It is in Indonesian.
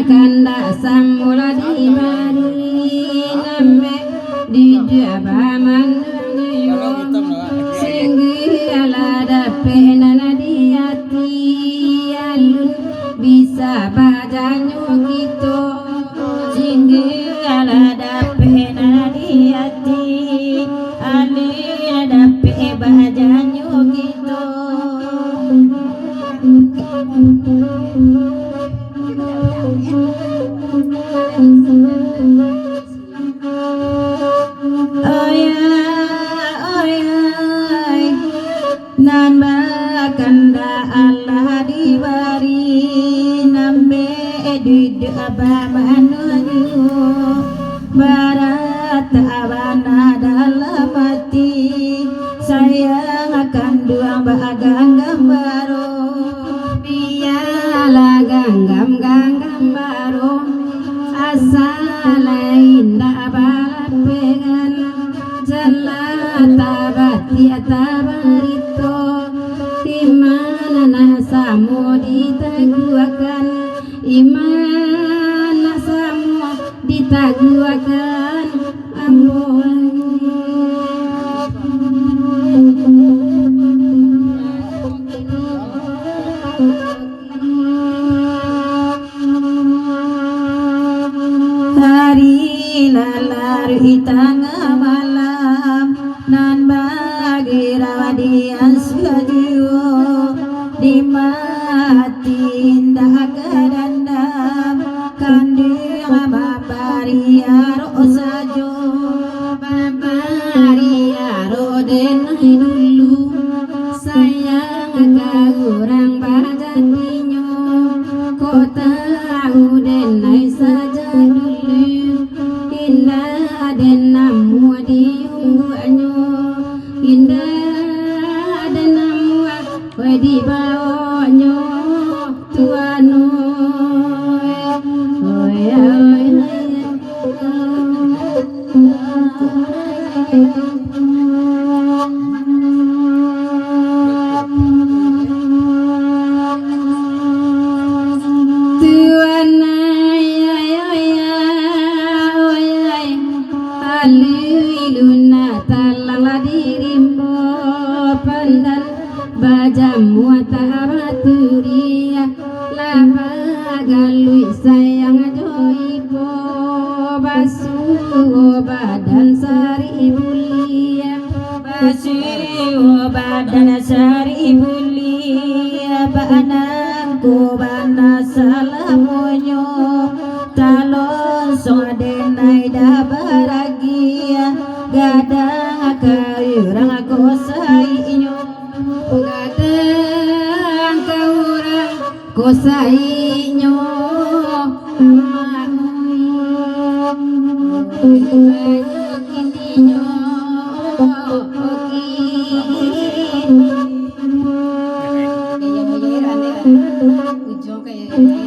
Kanda samula di mari nambe di jaba manunyo singgi ala dape nana di hati alun bisa bajanyo gitu singgi ala dape nana di hati alun dape bajanyo gitu. Nan bakanda Allah dibari nambe di aba manuju barat abana dalam hati sayang akan dua bagang gambaro biala ganggam baro asalain da balat pengan jalata bati atabarito imana nasamu ditaguakan imana nasamu ditaguakan hari lalar hitanga malam nan bagi rawadian sujiwo di mati indah kadandam kandi babari aro sajo babari aro denai dulu sayang kagurang bajatinyo kota denai saja dulu indah denamu diungguanyo indah denamu wedi baonyo tuano Aliluna talala dirimbo pandan bajamu taraturiya laba galui sayang joibo basu badan sari bulia basiu badan sari bulia banangku bana salamonyo talon sodenai dabaragia gadang kaurang aku sainyo gadang kaurang ko sainyo kinyo ujung kayak iya